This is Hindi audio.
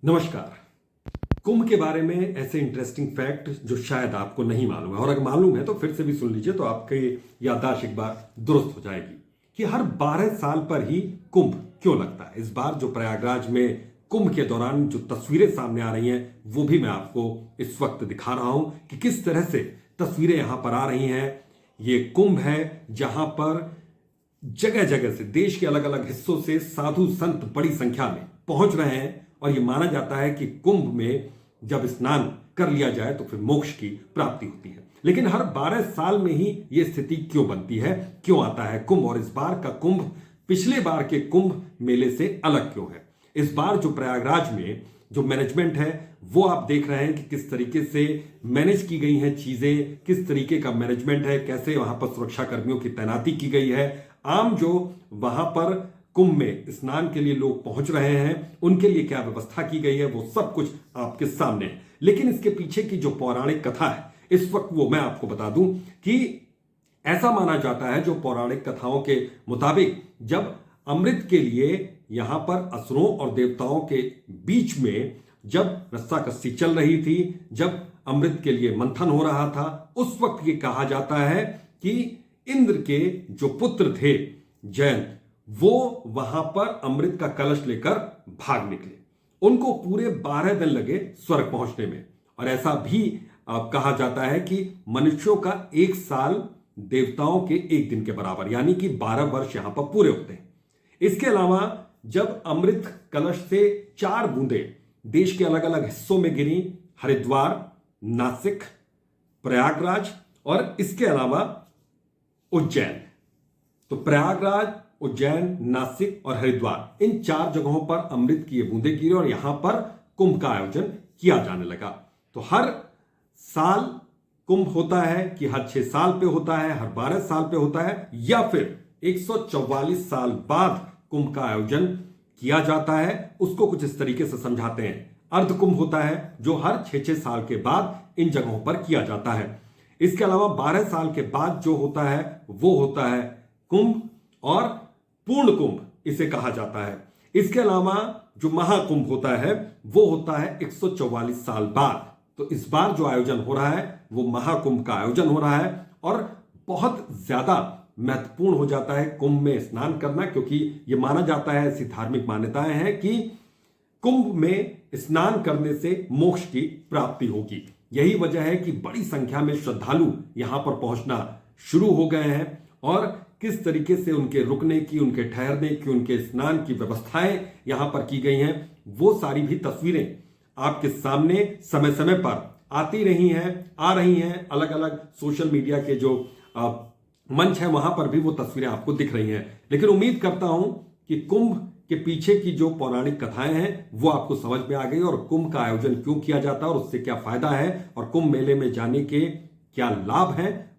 नमस्कार। कुंभ के बारे में ऐसे इंटरेस्टिंग फैक्ट जो शायद आपको नहीं मालूम है, और अगर मालूम है तो फिर से भी सुन लीजिए तो आपकी याददाश्त एक बार दुरुस्त हो जाएगी कि हर 12 साल पर ही कुंभ क्यों लगता है। इस बार जो प्रयागराज में कुंभ के दौरान जो तस्वीरें सामने आ रही हैं वो भी मैं आपको इस वक्त दिखा रहा हूं कि किस तरह से तस्वीरें यहां पर आ रही हैं। ये कुंभ है जहां पर जगह जगह से देश के अलग अलग हिस्सों से साधु संत बड़ी संख्या में पहुंच रहे हैं, और यह माना जाता है कि कुंभ में जब स्नान कर लिया जाए तो फिर मोक्ष की प्राप्ति होती है। लेकिन हर 12 साल में ही यह स्थिति क्यों बनती है, क्यों आता है कुंभ, और इस बार का कुंभ पिछले बार के कुंभ मेले से अलग क्यों है। इस बार जो प्रयागराज में जो मैनेजमेंट है वो आप देख रहे हैं कि किस तरीके से मैनेज की गई हैं चीजें, किस तरीके का मैनेजमेंट है, कैसे वहां पर सुरक्षा कर्मियों की तैनाती की गई है। आम जो वहां पर कुंभ में स्नान के लिए लोग पहुंच रहे हैं उनके लिए क्या व्यवस्था की गई है वो सब कुछ आपके सामने है। लेकिन इसके पीछे की जो पौराणिक कथा है इस वक्त वो मैं आपको बता दूं कि ऐसा माना जाता है जो पौराणिक कथाओं के मुताबिक जब अमृत के लिए यहां पर असुरों और देवताओं के बीच में जब रस्साकस्सी चल रही थी, जब अमृत के लिए मंथन हो रहा था, उस वक्त ये कहा जाता है कि इंद्र के जो पुत्र थे जयंत, वो वहां पर अमृत का कलश लेकर भाग निकले। उनको पूरे 12 दिन लगे स्वर्ग पहुंचने में, और ऐसा भी कहा जाता है कि मनुष्यों का एक साल देवताओं के एक दिन के बराबर, यानी कि 12 वर्ष यहां पर पूरे होते हैं। इसके अलावा जब अमृत कलश से 4 बूंदें देश के अलग अलग हिस्सों में गिरी, हरिद्वार, नासिक, प्रयागराज और इसके अलावा उज्जैन, तो प्रयागराज, उज्जैन, नासिक और हरिद्वार, इन 4 जगहों पर अमृत की ये बूंदें गिरी और यहां पर कुंभ का आयोजन किया जाने लगा। तो हर साल कुंभ होता है कि हर 6 साल पे होता है, हर 12 साल पे होता है, या फिर 144 साल बाद कुंभ का आयोजन किया जाता है। उसको कुछ इस तरीके से समझाते हैं। अर्ध कुंभ होता है जो हर 6-6 साल के बाद इन जगहों पर किया जाता है। इसके अलावा 12 साल के बाद जो होता है वो होता है कुंभ, और पूर्ण कुंभ इसे कहा जाता है। इसके अलावा जो महाकुंभ होता है वो होता है 144 साल बाद। तो इस बार जो आयोजन हो रहा है वो महाकुंभ का आयोजन हो रहा है, और बहुत ज्यादा महत्वपूर्ण हो जाता है कुंभ में स्नान करना, क्योंकि यह माना जाता है, ऐसी धार्मिक मान्यताएं हैं कि कुंभ में स्नान करने से मोक्ष की प्राप्ति होगी। यही वजह है कि बड़ी संख्या में श्रद्धालु यहां पर पहुंचना शुरू हो गए हैं, और किस तरीके से उनके रुकने की, उनके ठहरने की, उनके स्नान की व्यवस्थाएं यहां पर की गई हैं वो सारी भी तस्वीरें आपके सामने समय समय पर आती रही हैं, आ रही हैं। अलग अलग सोशल मीडिया के जो मंच है वहां पर भी वो तस्वीरें आपको दिख रही हैं। लेकिन उम्मीद करता हूं कि कुंभ के पीछे की जो पौराणिक कथाएं हैं वो आपको समझ में आ गई, और कुंभ का आयोजन क्यों किया जाता है और उससे क्या फायदा है और कुंभ मेले में जाने के क्या लाभ हैं